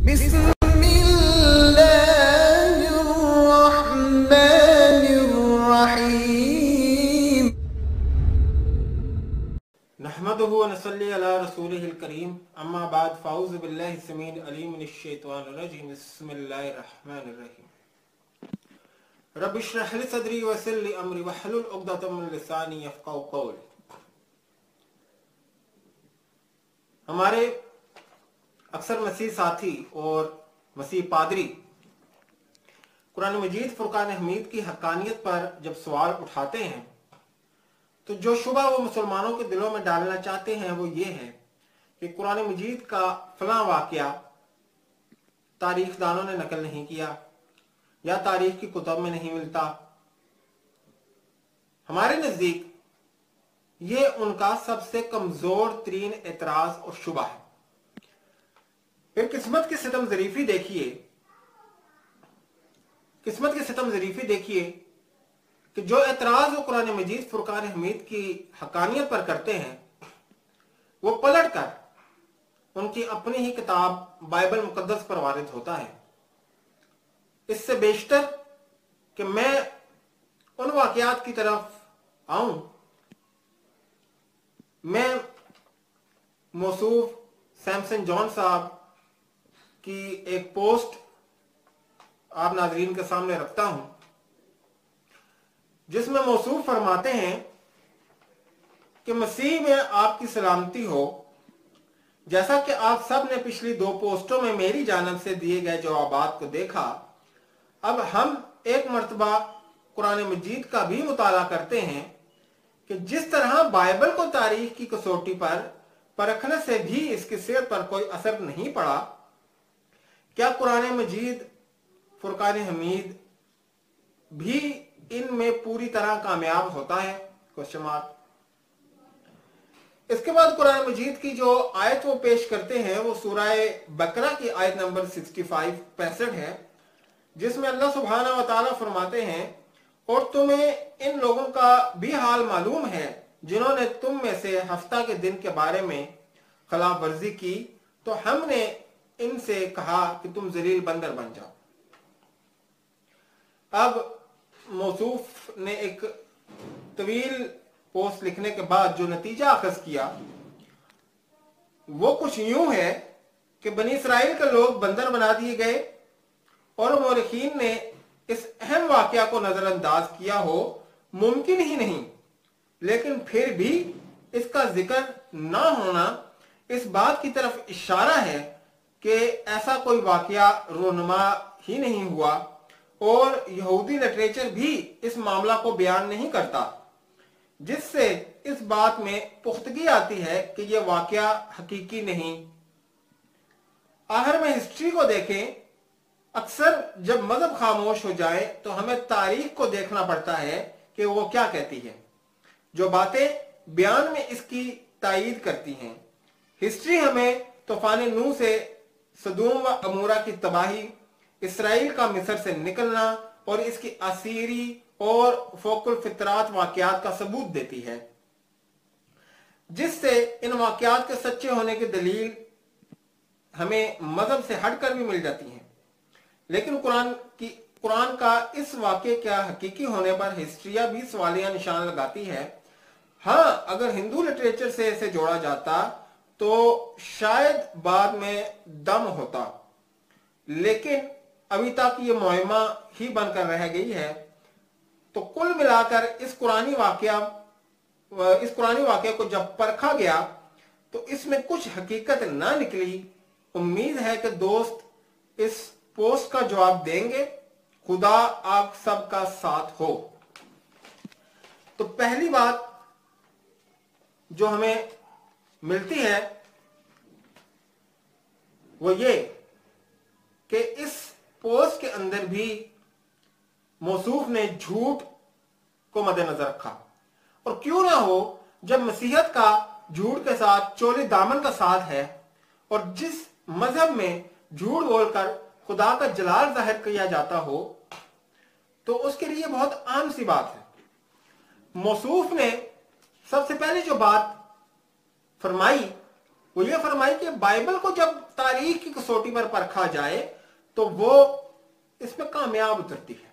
بسم الله الرحمن الرحيم نحمده ونصلي على رسوله الكريم اما بعد فاعوذ بالله السميع العليم من الشيطان الرجيم بسم الله الرحمن الرحيم رب اشرح لي صدري ويسر لي امري واحلل عقدة من لساني يفقهوا قولي. ہمارے اکثر مسیح ساتھی اور مسیح پادری قرآن مجید فرقان حمید کی حقانیت پر جب سوال اٹھاتے ہیں تو جو شبہ وہ مسلمانوں کے دلوں میں ڈالنا چاہتے ہیں وہ یہ ہے کہ قرآن مجید کا فلاں واقعہ تاریخ دانوں نے نقل نہیں کیا یا تاریخ کی کتب میں نہیں ملتا. ہمارے نزدیک یہ ان کا سب سے کمزور ترین اعتراض اور شبہ ہے. پھر قسمت کی ستم ظریفی دیکھیے کہ جو اعتراض وہ قرآن مجید فرقان حمید کی حقانیت پر کرتے ہیں وہ پلٹ کر ان کی اپنی ہی کتاب بائبل مقدس پر وارد ہوتا ہے. اس سے بیشتر کہ میں ان واقعات کی طرف آؤں، میں موصوف سیمسن جان صاحب کی ایک پوسٹ آپ ناظرین کے سامنے رکھتا ہوں جس میں موصوف فرماتے ہیں کہ مسیح میں آپ کی سلامتی ہو. جیسا کہ آپ سب نے پچھلی 2 پوسٹوں میں میری جانب سے دیے گئے جوابات کو دیکھا، اب ہم ایک مرتبہ قرآن مجید کا بھی مطالعہ کرتے ہیں کہ جس طرح بائبل کو تاریخ کی کسوٹی پر پرکھنے سے بھی اس کی صحت پر کوئی اثر نہیں پڑا، کیا قرآن مجید فرقان حمید بھی ان میں پوری طرح کامیاب ہوتا ہے؟ Question mark. اس کے بعد قرآن مجید کی جو آیت وہ پیش کرتے ہیں وہ سورہ بقرہ کی آیت نمبر 65 ہے، جس میں اللہ سبحانہ و تعالیٰ فرماتے ہیں اور تمہیں ان لوگوں کا بھی حال معلوم ہے جنہوں نے تم میں سے ہفتہ کے دن کے بارے میں خلاف ورزی کی تو ہم نے ان سے کہا کہ تم ذلیل بندر بن جاؤ. اب موصوف نے ایک طویل پوسٹ لکھنے کے بعد جو نتیجہ اخذ کیا وہ کچھ یوں ہے کہ بنی اسرائیل کے لوگ بندر بنا دیے گئے اور مورخین نے اس اہم واقعہ کو نظر انداز کیا ہو ممکن ہی نہیں، لیکن پھر بھی اس کا ذکر نہ ہونا اس بات کی طرف اشارہ ہے کہ ایسا کوئی واقعہ رونما ہی نہیں ہوا، اور یہودی لٹریچر بھی اس معاملہ کو بیان نہیں کرتا، جس سے اس بات میں پختگی آتی ہے کہ یہ واقعہ حقیقی نہیں. آخر میں ہسٹری کو دیکھیں، اکثر جب مذہب خاموش ہو جائے تو ہمیں تاریخ کو دیکھنا پڑتا ہے کہ وہ کیا کہتی ہے، جو باتیں بیان میں اس کی تائید کرتی ہیں. ہسٹری ہمیں طوفان نوح سے سدوم و عمورہ کی تباہی، اسرائیل کا مصر سے نکلنا اور اس کی اسیری اور فوق الفطرات واقعات کا ثبوت دیتی ہے، جس سے ان واقعات کے سچے ہونے کی دلیل ہمیں مذہب سے ہٹ کر بھی مل جاتی ہیں. لیکن قرآن کا اس واقعے کا حقیقی ہونے پر ہسٹریہ بھی سوالیہ نشان لگاتی ہے. ہاں، اگر ہندو لٹریچر سے اسے جوڑا جاتا تو شاید بعد میں دم ہوتا، لیکن ابھی تک یہ معمہ ہی بن کر رہ گئی ہے. تو کل ملا کر اس قرآنی واقعہ کو جب پرکھا گیا تو اس میں کچھ حقیقت نہ نکلی. امید ہے کہ دوست اس پوسٹ کا جواب دیں گے. خدا آپ سب کا ساتھ ہو. تو پہلی بات جو ہمیں ملتی ہے وہ یہ کہ اس پوسٹ کے اندر بھی موصوف نے جھوٹ کو مد نظر رکھا، اور کیوں نہ ہو جب مسیحیت کا جھوٹ کے ساتھ چولی دامن کا ساتھ ہے، اور جس مذہب میں جھوٹ بول کر خدا کا جلال ظاہر کیا جاتا ہو تو اس کے لیے بہت عام سی بات ہے. موصوف نے سب سے پہلے جو بات فرمائی वो ये फरमाई कि बाइबल को जब तारीख की कसौटी पर परखा जाए तो वो इसमें कामयाब उतरती है।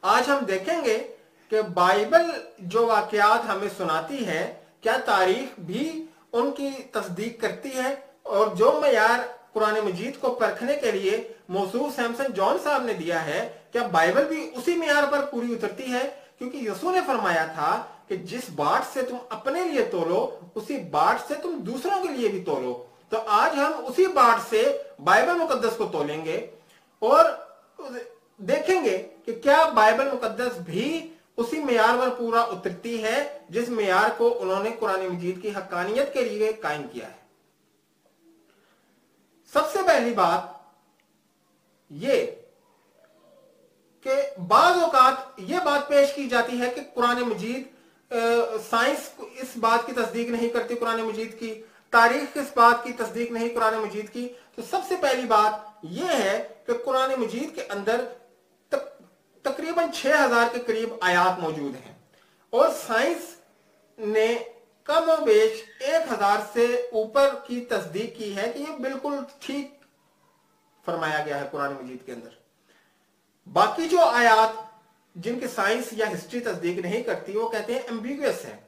आज हम देखेंगे कि बाइबल जो वाकयात हमें सुनाती है, क्या तारीख भी उनकी तस्दीक करती है, और जो मयार कुरान मजीद को परखने के लिए मौसूफ सैमसन जॉन साहब ने दिया है, क्या बाइबल भी उसी मयार पर पूरी उतरती है? क्योंकि यसू ने फरमाया था कि जिस बाट से तुम अपने लिए तोलो उसी बाट से तुम दूसरों के लिए भी तोलो। तो आज हम उसी बाट से बाइबल मुकद्दस को तोलेंगे और देखेंगे कि क्या बाइबल मुकद्दस भी उसी मेयार पर पूरा उतरती है जिस मेयार को उन्होंने कुरान मजीद की हक्कानियत के लिए कायम किया है। सबसे पहली बात ये कि बाज़ औक़ात ये बात पेश की जाती है कि कुरान मजीद साइंस इस बात की तस्दीक नहीं करती, कुरान मजीद की तारीख इस बात की तस्दीक नहीं कुरान मजीद की। तो सबसे पहली बात यह है कि कुरान मजीद के अंदर तकरीबन 6000 के करीब आयात मौजूद हैं और साइंस ने कम बेश 1000 से ऊपर की तस्दीक की है कि यह बिल्कुल ठीक फरमाया गया है कुरान मजीद के अंदर। बाकी जो आयात जिनकी साइंस या हिस्ट्री तस्दीक नहीं करती वो कहते हैं एम्बिगुअस है,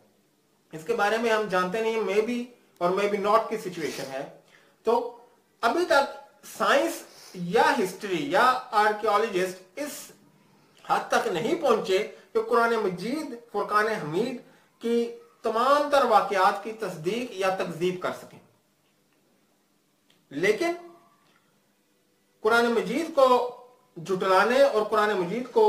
इसके बारे में हम जानते नहीं, मे बी और मे बी नॉट की सिचुएशन है। तो अभी तक साइंस या हिस्ट्री या आर्कियोलॉजिस्ट इस हद तक नहीं पहुंचे कि कुरान मजीद फुरकान हमीद की तमाम तर वाकयात की तस्दीक या तकजीब कर सकें। लेकिन कुरान मजीद को जुटलाने और कुरान मजीद को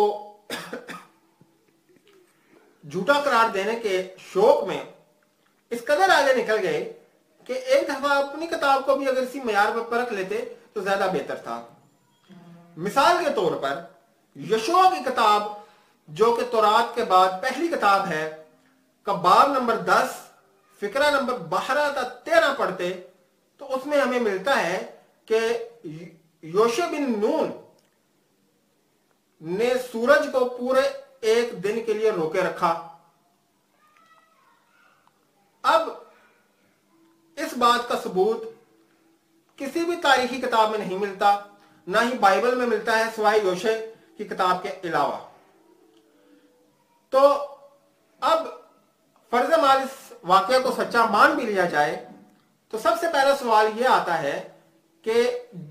झूठा करार देने के शौक में इस कदर आगे निकल गए कि एक दफा अपनी किताब को भी अगर इसी मयार पर परख लेते तो ज्यादा बेहतर था। मिसाल के तौर पर यशोआ की किताब जो कि तौरात के बाद पहली किताब है का बाब नंबर 10 फिक्रा नंबर 12 का 13 पढ़ते तो उसमें हमें मिलता है कि योशे बिन नून ने सूरज को पूरे एक दिन के लिए रोके रखा। अब इस बात का सबूत किसी भी तारीखी किताब में नहीं मिलता, ना ही बाइबल में मिलता है सिवाय योशे की किताब के अलावा। तो अब फर्ज माल इस वाकये को सच्चा मान भी लिया जाए तो सबसे पहला सवाल यह आता है कि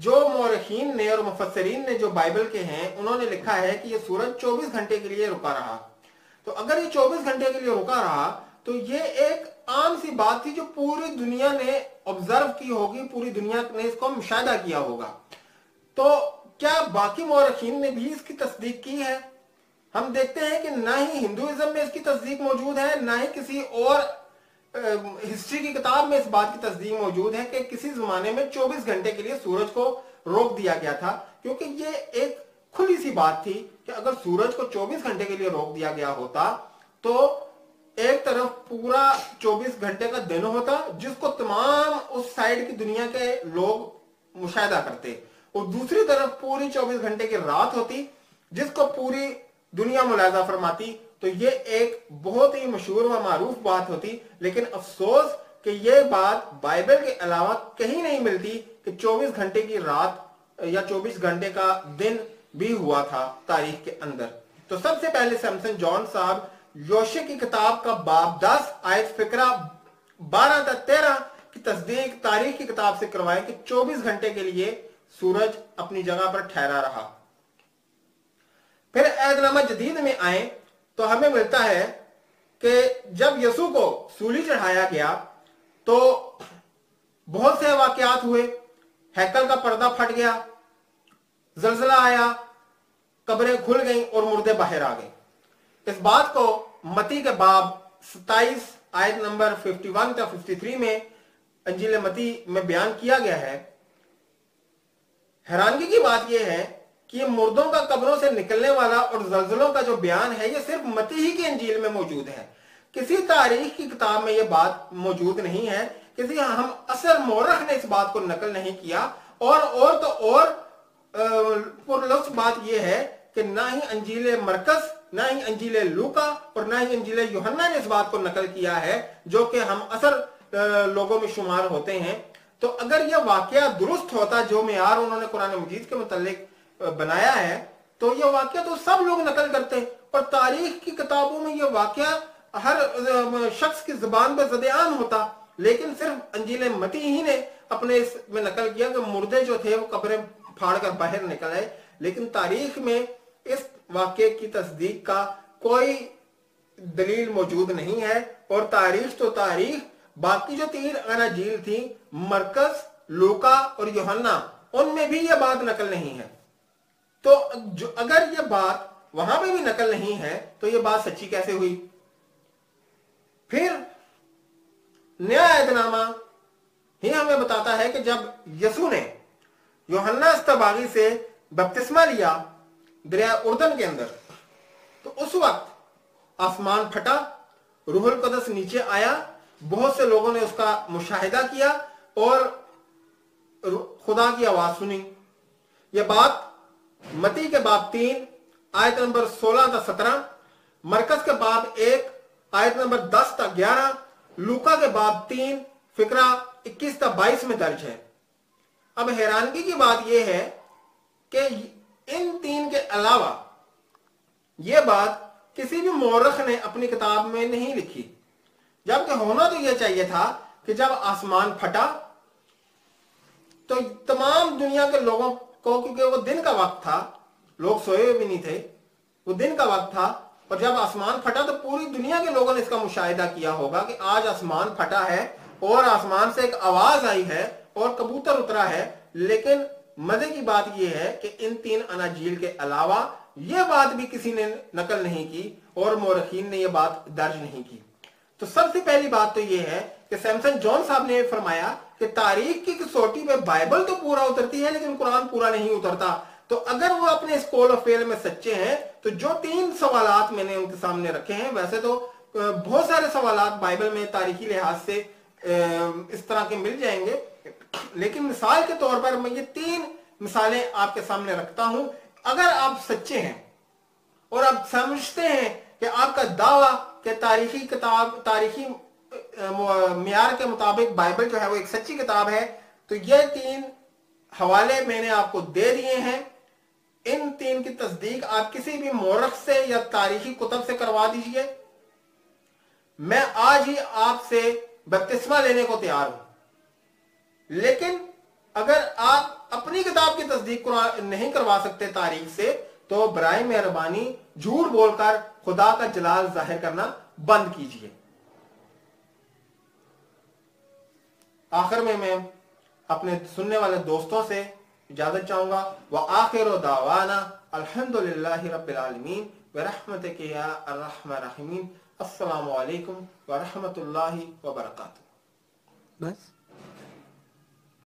जो मौरखीन ने और मुफस्सिरीन ने जो बाइबल के हैं उन्होंने लिखा है कि यह सूरज 24 घंटे के लिए रुका रहा। तो अगर ये 24 घंटे के लिए रुका रहा तो ये एक आम सी बात थी जो पूरी दुनिया ने ऑब्जर्व की होगी, पूरी दुनिया ने इसको मुशाहिदा किया होगा। तो क्या बाकी मौरखीन ने भी इसकी तस्दीक की है? हम देखते हैं कि ना ही हिंदुइज्म में इसकी तस्दीक मौजूद है, ना ही किसी और हिस्ट्री की किताब में इस बात की तस्दीक मौजूद है कि किसी जमाने में 24 घंटे के लिए सूरज को रोक दिया गया था। क्योंकि ये एक खुली सी बात थी कि अगर सूरज को 24 घंटे के लिए रोक दिया गया होता तो एक तरफ पूरा 24 घंटे का दिन होता जिसको तमाम उस साइड की दुनिया के लोग मुशाहिदा करते, और दूसरी तरफ पूरी 24 घंटे की रात होती जिसको पूरी दुनिया मुलाहिजा फरमाती। तो ये एक बहुत ही मशहूर व मारूफ बात होती। लेकिन अफसोस कि ये बात बाइबल के अलावा कहीं नहीं मिलती कि 24 घंटे की रात या 24 घंटे का दिन भी हुआ था तारीख के अंदर। तो सबसे पहले सैमसन जॉन साहब योशे की किताब का बाब 10 आयत फिक्रा 12 तक 13 की तस्दीक तारीख की किताब से करवाए कि 24 घंटे के लिए सूरज अपनी जगह पर ठहरा रहा। फिर अहदनामा जदीद में आए तो हमें मिलता है कि जब यसू को सूली चढ़ाया गया तो बहुत से वाकयात हुए। हैकल का पर्दा फट गया, जलजला आया, कब्रें खुल गईं और मुर्दे बाहर आ गए। इस बात को मती के बाब 27 आयत नंबर 51 या 53 में अंजील मती में बयान किया गया है। हैरानगी की बात यह है कि ये मुर्दों का कब्रों से निकलने वाला और जल्जलों का जो बयान है ये सिर्फ मती ही की अंजील में मौजूद है, किसी तारीख की किताब में ये बात मौजूद नहीं है। किसी हम असर मौरख ने इस बात को नकल नहीं किया। और तो और पुरलफ्ज़ बात यह है कि ना ही अंजील मरकस, ना ही अंजील लूका और ना ही अंजील यूहन्ना ने इस बात को नकल किया है जो कि हम असर लोगों में शुमार होते हैं। तो अगर यह वाकया दुरुस्त होता जो मेयार उन्होंने कुरान मजीद के मुतालिक बनाया है, तो यह वाकया तो सब लोग नकल करते, और तारीख की किताबों में यह वाकया हर शख्स की जुबान पर ज़द-ए-आम होता। लेकिन सिर्फ अंजील मती ही ने अपने इसमें नकल किया कि मुर्दे जो थे वो कब्रें फाड़ कर बाहर निकल आए। लेकिन तारीख में इस वाकये की तस्दीक का कोई दलील मौजूद नहीं है। और तारीख तो तारीख, बाकी जो 3 अनाजील थी, मरकस, लूका और यूहन्ना, उनमें भी यह बात नकल नहीं है। तो अगर यह बात वहां पे भी नकल नहीं है तो यह बात सच्ची कैसे हुई? फिर नया ऐतनामा ही हमें बताता है कि जब यसू ने यूहन्ना अस्तबागी से बपतिस्मा लिया दरिया उर्दन के अंदर, तो उस वक्त आसमान फटा, रूहुल कुद्स नीचे आया, बहुत से लोगों ने उसका मुशाहिदा किया और खुदा की आवाज सुनी। यह बात मती के बाब 3 आयत नंबर 16 तक 17, मरकज के बाब 1 आयत नंबर 10 तक 11, लूका के बाब 3 फिक्रा 21 तक 22 में दर्ज है। अब हैरानगी की बात यह है कि इन 3 के अलावा यह बात किसी भी मौरख ने अपनी किताब में नहीं लिखी, जबकि होना तो यह चाहिए था कि जब आसमान फटा तो तमाम दुनिया के लोगों को, क्योंकि वो दिन का वक्त था, लोग सोए हुए भी नहीं थे, वो दिन का वक्त था, और जब आसमान फटा तो पूरी दुनिया के लोगों ने इसका मुशाहिदा किया होगा कि आज आसमान फटा है और आसमान से एक आवाज आई है और कबूतर उतरा है। लेकिन मजे की बात यह है कि इन 3 अनाजील के अलावा यह बात भी किसी ने नकल नहीं की और मौरखीन ने यह बात दर्ज नहीं की। तो सबसे पहली बात तो यह है कि सैमसन जॉन साहब ने फरमाया कि तारीख की कसौटी पे बाइबल तो पूरा उतरती है लेकिन कुरान पूरा नहीं उतरता। तो अगर वो अपने स्कूल ऑफ फेल में सच्चे हैं तो जो 3 सवालात मैंने उनके सामने रखे हैं, वैसे तो बहुत सारे सवालात बाइबल में तारीखी लिहाज से इस तरह के मिल जाएंगे, लेकिन मिसाल के तौर पर मैं ये 3 मिसालें आपके सामने रखता हूं। अगर आप सच्चे हैं और आप समझते हैं कि आपका दावा कि तारीखी किताब, तारीखी मियार के मुताबिक बाइबल जो है वो एक सच्ची किताब है, तो ये 3 हवाले मैंने आपको दे दिए हैं। इन 3 की तस्दीक आप किसी भी मौरख से या तारीखी कुतब से करवा दीजिए। मैं आज ही आपसे बपतिस्मा लेने को तैयार हूं। लेकिन अगर आप अपनी किताब की तस्दीक नहीं करवा सकते तारीख से, तो बराए मेहरबानी झूठ बोलकर खुदा का जलाल जाहिर करना बंद कीजिए। आखिर में मैं अपने सुनने वाले दोस्तों से इजाजत चाहूंगा। व आखिर दावाना अल्हम्दुलिल्लाहि रब्बिल आलमीन व रहमतिक या अर्रहमान रहीमीन। अस्सलामु अलैकुम व रहमतुल्लाहि व बरकातुहू। बस।